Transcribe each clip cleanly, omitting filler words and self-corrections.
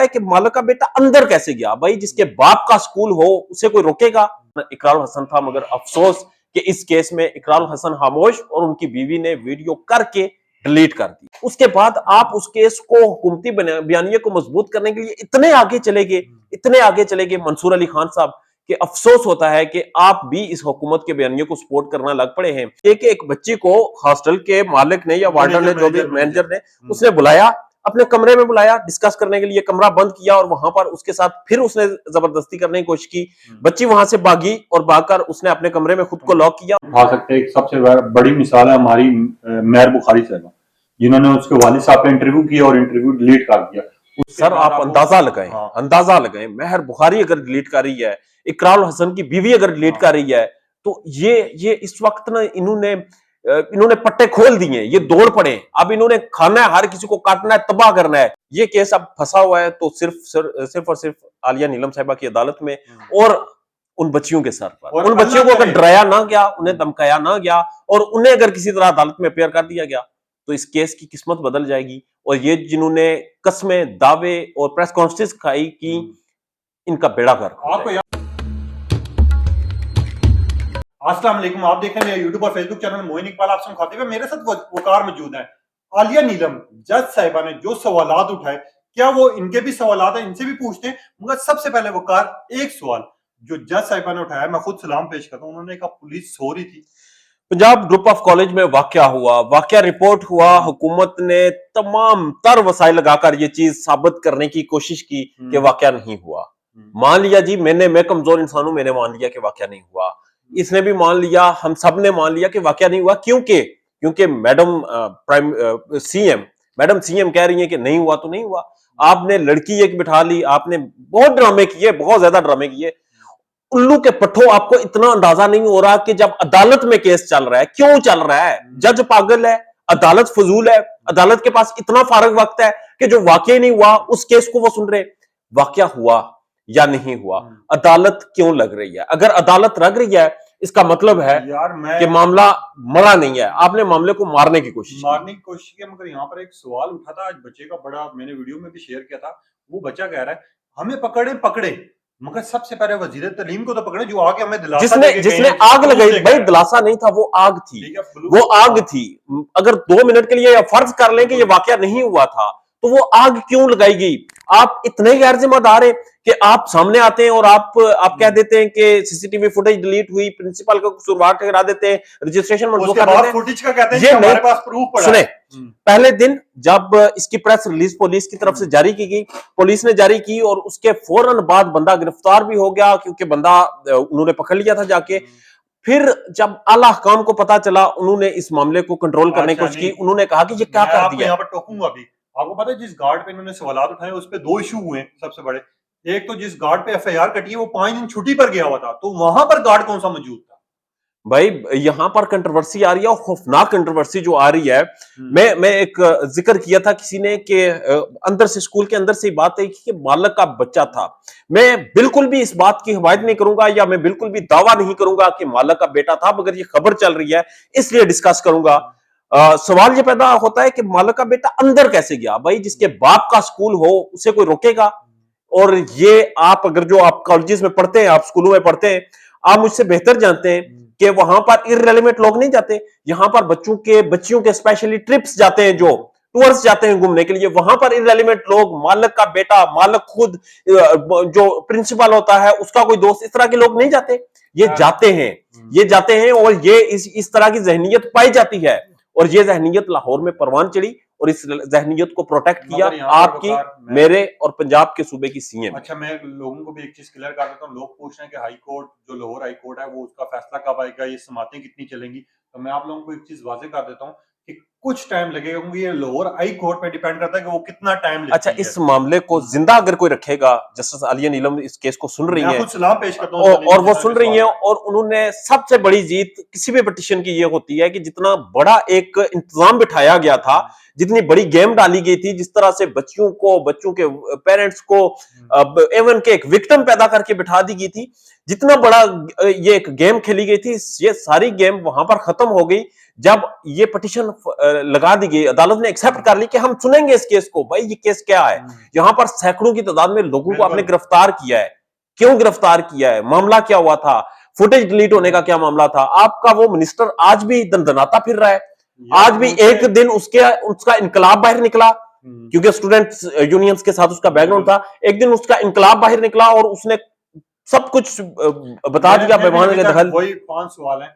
है कि मालिक का बेटा अंदर कैसे गया। भाई जिसके बाप का स्कूल हो उसे कोई रोकेगा? इकरारुल हसन था, मगर अफसोस कि इस केस में इकरारुल हसन खामोश और उनकी बीवी ने वीडियो करके डिलीट कर दी। उसके बाद आप उस केस को हुकूमती बयानिए को मजबूत करने के लिए इतने आगे चले गए मंसूर अली खान साहब, कि अफसोस होता है कि आप भी इस हुकूमत के बयानियों को सपोर्ट करना लग पड़े हैं। एक बच्ची को हॉस्टल के मालिक ने या वार्डन ने, जो भी मैनेजर ने, उसने बुलाया, अपने कमरे में बुलाया डिस्कस करने के लिए, कमरा बंद किया और वहां पर उसके साथ फिर उसने जबरदस्ती करने की कोशिश की। बच्ची वहां से भागी और भागकर उसने अपने कमरे में खुद को लॉक किया। उठा सकते हैं, एक सबसे बड़ी मिसाल है हमारी मेहर बुखारी साहब, जिन्होंने उसके वालिद साहब का इंटरव्यू किया और इंटरव्यू डिलीट कर दिया। सर आप अंदाजा लगाएं, मेहर बुखारी अगर डिलीट कर रही है, इकरारुल हसन की बीवी अगर डिलीट कर रही है, तो ये इस वक्त ना इन्होंने पट्टे खोल दिए, ये दौड़ पड़े। अब इन्होंने खाना है, हर किसी को काटना है, तबाह करना है। ये केस अब फंसा हुआ है तो सिर्फ और सिर्फ आलिया नीलम साहिबा की अदालत में और उन बच्चियों के सर पर। उन बच्चियों को अगर डराया ना गया, उन्हें धमकाया ना गया और उन्हें अगर किसी तरह अदालत में अपेयर कर दिया गया, तो इस केस की किस्मत बदल जाएगी। और ये जिन्होंने कस्में, दावे और प्रेस कॉन्फ्रेंस खाई कि इनका बेड़ा गर्क। अस्सलाम वालेकुम, आप देख रहे हैं मेरा यूट्यूब और फेसबुक चैनल मोइन इकबाल। आप मुखातिब है, मेरे साथ वकार मौजूद है। आलिया नीलम जज साहिबा ने जो सवालात उठाए, क्या वो इनके भी सवालात हैं, इनसे भी पूछते हैं। मगर सबसे पहले वकार एक सवाल जो जज साहिबा ने उठाया, मैं खुद सलाम पेश करता हूँ। उन्होंने कहा पुलिस सो रही थी। पंजाब ग्रुप ऑफ कॉलेज में वाकया रिपोर्ट हुआ। हुकूमत ने तमाम तर वसाइल लगाकर ये चीज साबित करने की कोशिश की कि वाकया नहीं हुआ। मान लिया जी, मैं कमजोर इंसान हूं, मैंने मान लिया कि वाकया नहीं हुआ। इसने भी मान लिया, हम सब ने मान लिया कि वाकया नहीं हुआ। क्योंकि मैडम सीएम कह रही है कि नहीं हुआ तो नहीं हुआ। आपने लड़की एक बिठा ली, आपने बहुत ड्रामे किए, बहुत ज्यादा ड्रामे किए। उल्लू के पट्टो, आपको इतना अंदाजा नहीं हो रहा कि जब अदालत में केस चल रहा है, क्यों चल रहा है? जज पागल है, अदालत फजूल है, अदालत के पास इतना फारग वक्त है कि जो वाकया नहीं हुआ उस केस को वो सुन रहे। वाकया हुआ या नहीं हुआ, अदालत क्यों लग रही है? अगर अदालत लग रही है, इसका मतलब है कि मामला मरा नहीं है, आपने मामले को मारने की कोशिश की। मगर यहाँ पर एक सवाल उठा था आज बच्चे का, बड़ा मैंने वीडियो में भी शेयर किया था। वो बच्चा कह रहा है हमें पकड़े, मगर सबसे पहले वजीर तालीम को तो पकड़े जो आके हमें दिलासा जिसने आग लगाई। भाई दिलासा नहीं था, वो आग थी। अगर 2 मिनट के लिए फर्ज कर लें कि ये वाकया नहीं हुआ था, तो वो आग क्यों लगाई गई? आप इतने गैर जिम्मेदार हैं कि आप सामने आते हैं और आप कह देते हैं कि सीसीटीवी फुटेज डिलीट हुई, प्रिंसिपल को कसूरवार ठहरा देते हैं, रजिस्ट्रेशन मंजूर कर देते हैं। फुटेज का कहते हैं कि हमारे पास प्रूफ पड़ा है। सुने, पहले दिन जब इसकी प्रेस रिलीज पुलिस की तरफ से जारी की गई, पुलिस ने जारी की और उसके फौरन बाद बंदा गिरफ्तार भी हो गया, क्योंकि बंदा उन्होंने पकड़ लिया था जाके। फिर जब आला हुकाम को पता चला, उन्होंने इस मामले को कंट्रोल करने की कोशिश की। उन्होंने कहा कि ये क्या कर दिया। यहाँ पर टोकूंगा अभी। आपको पता है जिस गार्ड पे इन्होंने सवालात उठाए उस पे 2 इशू हुए सबसे बड़े। एक तो जिस गार्ड पे एफआईआर कटी है वो 5 दिन छुट्टी पर गया हुआ था, तो वहां पर गार्ड कौन सा मौजूद था? भाई यहां पर कंट्रोवर्सी आ रही है और खौफनाक कंट्रोवर्सी जो आ रही है। मैं एक जिक्र किया था किसी ने कि अंदर से, स्कूल के अंदर से बात है कि मालिक का बच्चा था। मैं बिल्कुल भी इस बात की हिमायत नहीं करूंगा या मैं बिल्कुल भी दावा नहीं करूंगा कि मालिक का बेटा था, मगर ये खबर चल रही है इसलिए डिस्कस करूंगा। सवाल ये पैदा होता है कि मालिक का बेटा अंदर कैसे गया? भाई जिसके बाप का स्कूल हो उसे कोई रोकेगा? और ये आप आप कॉलेजेस में पढ़ते हैं, आप स्कूलों में पढ़ते हैं, आप मुझसे बेहतर जानते हैं कि वहां पर इररेलेवेंट लोग नहीं जाते। यहां पर बच्चियों के स्पेशली ट्रिप्स जाते हैं, जो टूर्स जाते हैं घूमने के लिए, वहां पर इररेलेवेंट लोग, मालिक का बेटा, मालिक खुद, जो प्रिंसिपल होता है उसका कोई दोस्त, इस तरह के लोग नहीं जाते। ये जाते हैं और ये इस तरह की जहनीत पाई जाती है। और ये जहनीत लाहौर में परवान चढ़ी और इस जहनीत को प्रोटेक्ट किया आपकी, मेरे और पंजाब के सूबे की सीएम। अच्छा, मैं लोगों को भी एक चीज क्लियर कर देता हूँ। लोग पूछ रहे हैं कि हाई कोर्ट, जो लाहौर हाई कोर्ट है, वो उसका फैसला कब आएगा, ये समातें कितनी चलेंगी। तो मैं आप लोगों को एक चीज वाजे कर देता हूँ कि कुछ टाइम लगेगा, क्योंकि ये लाहौर हाई कोर्ट पे डिपेंड करता है कि वो कितना टाइम लेती है। अच्छा, इस मामले को जिंदा अगर कोई रखेगा, जस्टिस आलिया नीलम इस केस को सुन रही है पेश करता हूं और वो सुन रही है, और उन्होंने सबसे बड़ी जीत किसी भी पिटीशन की ये होती है कि जितना बड़ा एक इंतजाम बिठाया गया था, जितनी बड़ी गेम डाली गई थी, जिस तरह से बच्चों के पेरेंट्स को एवन के एक विक्टिम पैदा करके बिठा दी गई थी, जितना बड़ा ये एक गेम खेली गई थी, ये सारी गेम वहां पर खत्म हो गई जब ये पिटीशन लगा दी गई, अदालत ने एक्सेप्ट कर ली कि हम सुनेंगे इस केस को। भाई ये केस क्या है? यहाँ पर सैकड़ों की तादाद में लोगों को आपने गिरफ्तार किया है। क्यों गिरफ्तार किया है? मामला क्या हुआ था? फुटेज डिलीट होने का क्या मामला था? आपका वो मिनिस्टर आज भी दंदनाता फिर रहा है। आज भी एक दिन उसका इनकलाब बाहर निकला, क्योंकि स्टूडेंट्स यूनियंस के साथ उसका बैकग्राउंड था। एक दिन उसका इनकलाब बाहर निकला और उसने सब कुछ बता दिया। बेमान के दखल। वही 5 सवाल हैं,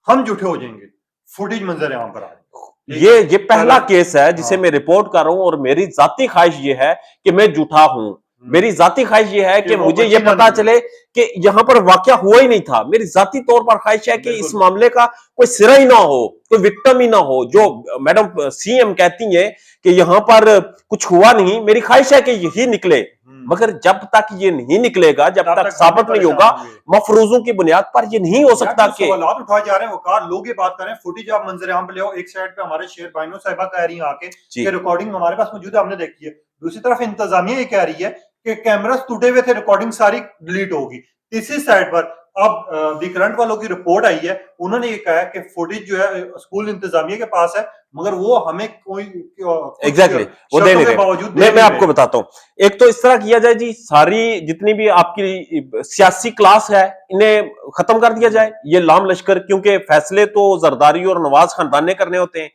हम झूठे हो जाएंगे, फुटेज मंजर आम पर आ रही। ये पहला केस है जिसे मैं रिपोर्ट कर रहा हूं, और मेरी जाती ख्वाहिश ये है कि मैं झूठा हूं। मेरी जाती ख्वाहिश ये है कि मुझे ये पता चले कि यहां पर वाकया हुआ ही नहीं था। मेरी जाती तौर पर ख्वाहिश है कि इस मामले का कोई सिरा ही ना हो, कोई विक्टिम ही ना हो। जो मैडम सीएम कहती है कि यहां पर कुछ हुआ नहीं, मेरी ख्वाहिश है कि यही निकले। मगर जब तक ये नहीं निकलेगा, जब तक साबित नहीं होगा मफरूजों की बुनियाद पर, ये नहीं हो सकता कि सवालात उठाए जा रहे हैं। वकार लोग ये बात कर रहे हैं, फुटेज आप मंजर आम पे ले आओ। एक साइड पे हमारे शेर बाइनो साहिबा कह रही हैं आके कि रिकॉर्डिंग हमारे पास मौजूद है, हमने देखी है। दूसरी तरफ इंतजामिया ये कह रही है कि कैमरास टूटे हुए थे, रिकॉर्डिंग सारी डिलीट होगी। तीसरी साइड पर अब दी करंट वालों की रिपोर्ट आई है, उन्होंने ये कहा कि फुटेज जो है स्कूल इंतजामिया के पास है, मगर वो हमें कोई एग्जैक्टली वो दे नहीं रहे। मैं आपको बताता हूं। एक तो इस तरह किया जाए जी, सारी जितनी भी आपकी सियासी क्लास है इन्हें खत्म कर दिया जाए, ये लाम लश्कर, क्योंकि फैसले तो जरदारी और नवाज खानदान ने करने होते हैं।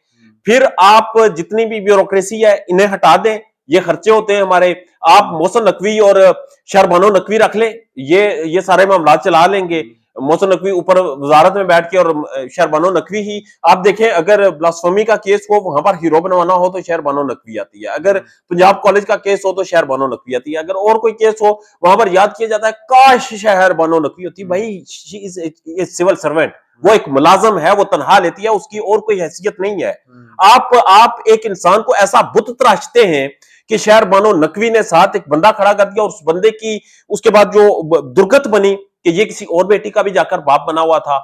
फिर आप जितनी भी ब्यूरोक्रेसी है इन्हें हटा दें, ये खर्चे होते हैं हमारे। आप मोहसिन नकवी और शहरबानो नकवी रख ले, ये सारे मामला चला लेंगे। मोहसिन नकवी ऊपर वजारत में बैठ के और शहरबानो नकवी ही, आप देखें अगर ब्लास्फेमी का केस हो वहां पर हीरो बनवाना हो तो शहरबानो नकवी आती है, अगर पंजाब कॉलेज का केस हो तो शहरबानो नकवी आती है, अगर और कोई केस हो वहां पर याद किया जाता है काश शहरबानो नकवी होती। भाई शी इज सिविल सर्वेंट, वो एक मुलाजम है, वो तनख्वाह लेती है, उसकी और कोई हैसियत नहीं है। आप एक इंसान को ऐसा बुत तराशते हैं कि शहरबानो नकवी ने साथ एक बंदा खड़ा कर दिया, और उस बंदे की उसके बाद जो दुर्गत बनी कि ये किसी और बेटी का भी जाकर बाप बना हुआ था।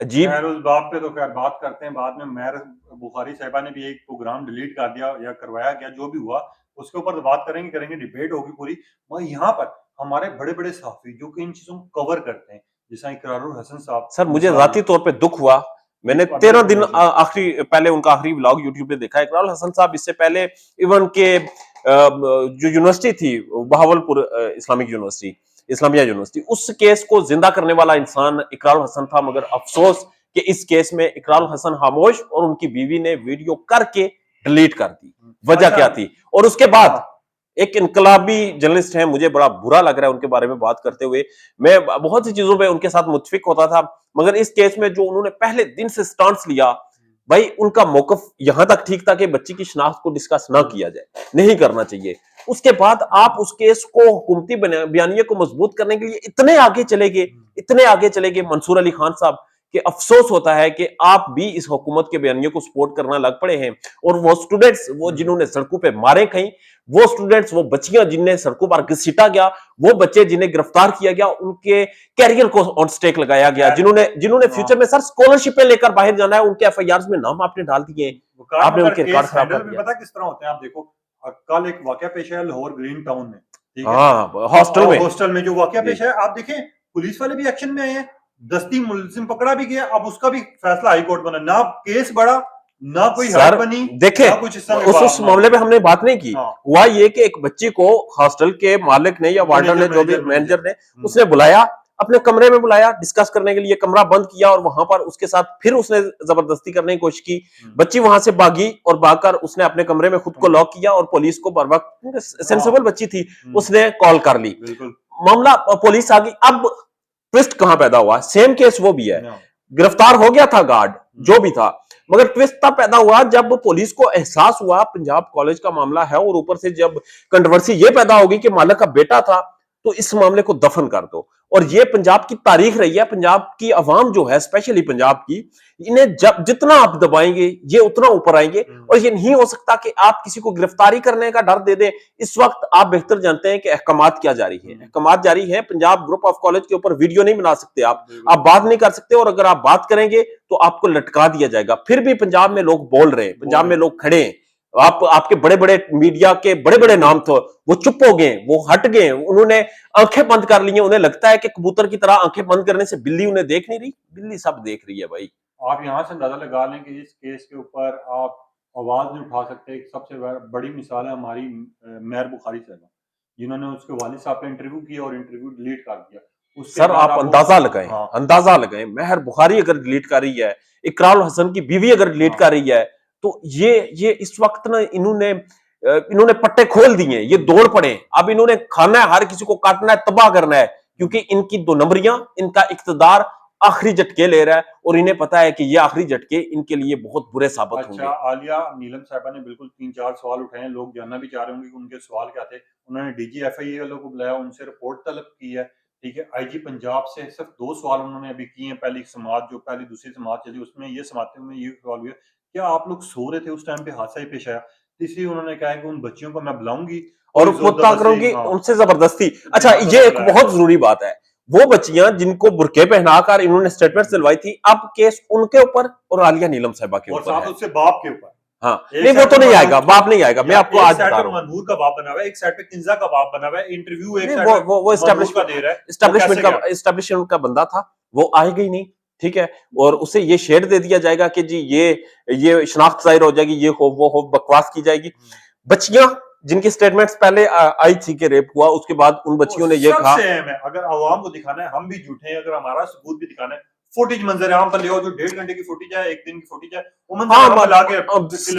अजीब। उस बाप पे तो खैर बात करते हैं बाद में। मेहर बुखारी साहिबा ने भी एक प्रोग्राम डिलीट कर दिया या करवाया गया, जो भी हुआ उसके ऊपर तो बात करेंगे, डिबेट होगी पूरी। मगर यहाँ पर हमारे बड़े बड़े सहाफी जो कि इन चीजों को कवर करते हैं, जैसा इकरारुल हसन साहब। सर मुझे जाती तौर पे दुख हुआ, मैंने 13 दिन पहले उनका आखिरी व्लॉग यूट्यूब पे देखा। इकरारुल हसन साहब इससे पहले इवन के जो यूनिवर्सिटी थी Bahawalpur Islamic university, Islamia university, उस केस को जिंदा करने वाला इंसान इकरारुल हसन था। मगर अफसोस कि इस केस में इकरारुल हसन खामोश और उनकी बीवी ने वीडियो करके डिलीट कर दी। वजह क्या थी? और उसके बाद एक इनकलाबी जर्नलिस्ट है, मुझे बड़ा बुरा लग रहा है उनके बारे में बात करते हुए। मैं बहुत सी चीजों पे उनके साथ मुत्फिक होता था, मगर इस केस में जो उन्होंने पहले दिन से स्टांस लिया, भाई उनका मौकफ यहां तक ठीक था कि बच्ची की शनाख्त को डिस्कस ना किया जाए, नहीं करना चाहिए। उसके बाद आप उस केस को हुकूमती बयानिए को मजबूत करने के लिए इतने आगे चले गए मंसूर अली खान साहब, कि अफसोस होता है कि आप भी इस हुकूमत के बयानिए को सपोर्ट करना लग पड़े हैं। और वो स्टूडेंट्स, वो जिन्होंने सड़कों पे मारे खाई, वो स्टूडेंट्स, वो बच्चियां जिन्हें सड़कों पर घसीटा गया, वो बच्चे जिन्हें गिरफ्तार किया गया, उनके कैरियर को ऑन स्टेक लगाया गया, जिन्होंने फ्यूचर में सर स्कॉलरशिपें लेकर बाहर जाना है, उनके एफआईआर में नाम आपने डाल दिए, आपने उनके रिकॉर्ड खराब कर दिया। पता किस तरह होते हैं? आप देखो, कल एक वाकया पेश आया लाहौर ग्रीन टाउन में, ठीक है, हाँ, हॉस्टल में जो वाकया पेश आया, आप देखें पुलिस वाले भी एक्शन में आए हैं, दस्ती मुलजिम पकड़ा भी गया। अब उसका भी फैसला हाई कोर्ट बना, ना केस बढ़ा, ना कोई हद बनी, देखे ना कुछ उस मामले में हमने बात नहीं की। हुआ ये कि एक बच्ची को हॉस्टल के मालिक ने या वार्डन ने, जो भी मैनेजर ने, उसने बुलाया, अपने कमरे में बुलाया डिस्कस करने के लिए, कमरा बंद किया और वहां पर उसके साथ फिर उसने जबरदस्ती करने की कोशिश की। बच्ची वहां से भागी और भागकर उसने अपने कमरे में खुद को लॉक किया और पुलिस को बर वक्त, सेंसिबल बच्ची थी, उसने कॉल कर ली, मामला पुलिस आ गई। अब ट्विस्ट कहां पैदा हुआ? सेम केस वो भी है, गिरफ्तार हो गया था गार्ड जो भी था, मगर ट्विस्ट तब पैदा हुआ जब पुलिस को एहसास हुआ पंजाब कॉलेज का मामला है, और ऊपर से जब कंट्रोवर्सी ये पैदा होगी कि मालिक का बेटा था, तो इस मामले को दफन कर दो। और ये पंजाब की तारीख रही है, पंजाब की अवाम जो है, स्पेशली पंजाब की, इन्हें जब जितना आप दबाएंगे ये उतना ऊपर आएंगे। और ये नहीं हो सकता कि आप किसी को गिरफ्तारी करने का डर दे दें। इस वक्त आप बेहतर जानते हैं कि अहकामात क्या जारी है, अहकामात जारी है। पंजाब ग्रुप ऑफ कॉलेज के ऊपर वीडियो नहीं बना सकते आप बात नहीं कर सकते, और अगर आप बात करेंगे तो आपको लटका दिया जाएगा। फिर भी पंजाब में लोग बोल रहे हैं, पंजाब में लोग खड़े हैं। आपके बड़े बड़े मीडिया के बड़े बड़े नाम थे, वो चुप हो गए, वो हट गए, उन्होंने आंखें बंद कर ली हैं। उन्हें लगता है कि कबूतर की तरह आंखें बंद करने से बिल्ली उन्हें देख नहीं रही, बिल्ली सब देख रही है भाई। आप यहाँ से अंदाजा लगा लें कि इस केस के ऊपर आप आवाज नहीं उठा सकते। एक सबसे बड़ी मिसाल है हमारी मेहर बुखारी साहब, जिन्होंने उसके वालिद साहब का इंटरव्यू किया और इंटरव्यू डिलीट कर दिया। उसके सर बाद आप अंदाजा लगाएं, हाँ, अंदाजा लगाएं, मेहर बुखारी अगर डिलीट कर रही है, इकराल हसन की बीवी अगर डिलीट हाँ। कर रही है, तो ये इस वक्त ना इन्होंने पट्टे खोल दिए, ये दौड़ पड़े। अब इन्होंने खाना है, हर किसी को काटना है, तबाह करना है, क्योंकि इनकी दो नंबरियां, इनका इक्तदार आखिरी झटके ले रहा है और इन्हें पता है कि ये आखिरी झटके इनके लिए बहुत बुरे साबित होंगे। अच्छा, आलिया नीलम साहिबा ने बिल्कुल 3-4 सवाल उठाए हैं। लोग जानना भी चाह रहे होंगे कि उनके सवाल क्या थे। उन्होंने डीजीएफआई वालों को बुलाया, उनसे रिपोर्ट तलब की है, ठीक है। आईजी पंजाब से सिर्फ 2 सवाल उन्होंने अभी किए हैं। पहली दूसरी समाअत चली, उसमें ये समाअतों में ये सवाल हुआ, क्या आप लोग सो रहे थे उस टाइम पे हादसा ही पेश आया? तीसरी उन्होंने कहा है कि उन बच्चियों को मैं बुलाऊंगी और कोई मुद्दा ज़बरदस्ती करोगी हाँ, उनसे जबरदस्ती। अच्छा, ज़बरदस्ती ये एक बुलाया बहुत है। जरूरी बात है, वो बच्चियां जिनको बुरके पहनाकर इन्होंने स्टेटमेंट दिलवाई थी, अब केस उनके ऊपर और आलिया नीलम साहिबा के और ऊपर साथ है। उससे बाप के ऊपर। हाँ, एक नहीं वो साइड तो पे नहीं मनूर आएगा, बाप नहीं आएगा, मैं या आपको एक आज साइड बता पे रहा हूँ। मनूर का बाप बना हुआ है, एक साइड पे किंजा का बाप बना हुआ है। इंटरव्यू एक नहीं, साइड पे वो मनूर का दे रहा है, वो एस्टेब्लिशमेंट कैसे गया? एस्टेब्लिशमेंट का बंदा था, वो आएगा ही नहीं, ठीक है। और उसे ये शेड दे दिया जाएगा कि जी ये शनाख्त जाहिर हो जाएगी, ये हो वो हो, बकवास की जाएगी। बच्चियां जिनकी स्टेटमेंट्स पहले आई थी कि रेप हुआ, उसके बाद उन बच्चियों ने ये कहा, सबसे अहम है, अगर अवाम को दिखाना है हम भी झूठे हैं, अगर हमारा सबूत भी दिखाना है, फुटेज मंजर आम पर ले आओ, जो 1.5 घंटे की फुटेज है, 1 दिन की फुटेज है, वो मंजर आम पर ला के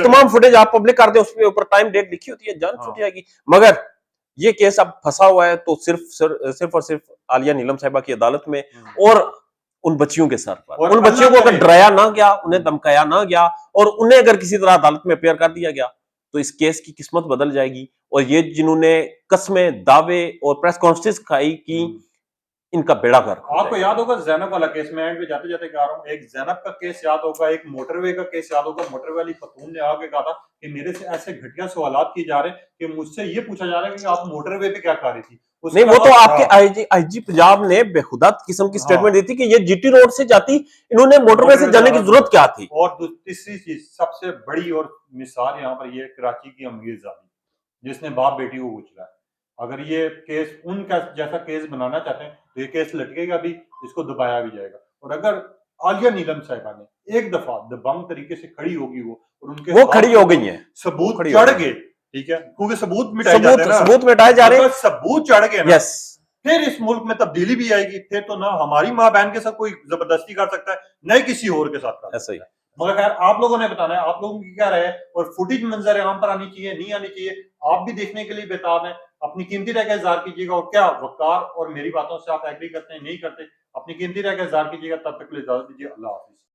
तमाम फुटेज आप पब्लिक कर दे, उसके ऊपर टाइम डेट लिखी होती है, जान छूट जाएगी। मगर ये केस अब फंसा हुआ है तो सिर्फ और सिर्फ आलिया नीलम साहिबा की अदालत में और उन बच्चियों के सर पर। और उन बच्चियों को अल्लाह अगर करे। डराया ना गया, उन्हें धमकाया ना गया और उन्हें अगर किसी तरह अदालत में अपेयर कर दिया गया, तो इस केस की किस्मत बदल जाएगी। और ये जिन्होंने कस्में, दावे और प्रेस कॉन्फ्रेंस खाई कि इनका बेड़ा गर्क हो आपको जाएगा। याद होगा जैनब वाला केस, मैं एंड पे जाते जाते कह रहा हूँ, एक जैनब का केस याद होगा, एक मोटरवे का केस याद होगा। मोटरवे वाली खतून ने आके कहा था कि मेरे से ऐसे घटिया सवालात किए जा रहे हैं कि मुझसे ये पूछा जा रहा है कि आप मोटरवे पे क्या कर रही थी। नहीं, वो तो आपके आईजी पंजाब ने बेखुदा किस्म की स्टेटमेंट दी थी कि ये जीटी रोड से जाती, इन्होंने मोटरवे से जाने की जरूरत क्या थी। और तीसरी चीज सबसे बड़ी और मिसाल यहाँ पर ये कराची की अमीर जादी, जिसने बाप बेटी को कुचला है। अगर ये केस उनका जैसा केस बनाना चाहते हैं तो ये केस लटकेगा भी, इसको दबाया भी जाएगा। और अगर आलिया नीलम साहिबा ने एक दफा दबंग तरीके से खड़ी होगी वो, और उनके वो खड़ी हो गई है, सबूत चढ़ गए, ठीक है, क्योंकि सबूत मिटाए जाते हैं ना, सबूत मिटाए जा रहे हैं, सबूत चढ़ गए ना, यस, फिर इस मुल्क में तब्दीली भी आएगी। फिर तो ना हमारी माँ बहन के साथ कोई जबरदस्ती कर सकता है, न किसी और के साथ कर ऐसा ही। मगर खैर आप लोगों ने बताना है आप लोगों की क्या राय है, और फुटेज मंजर आम पर आनी चाहिए नहीं आनी चाहिए, आप भी देखने के लिए बेताब हैं। अपनी कीमती राय का इज़हार कीजिएगा, और क्या वकार और मेरी बातों से आप एग्री करते हैं नहीं करते, अपनी कीमती राय का इज़हार कीजिएगा। तब तक के लिए इजाजत दीजिए, अल्लाह हाफिज।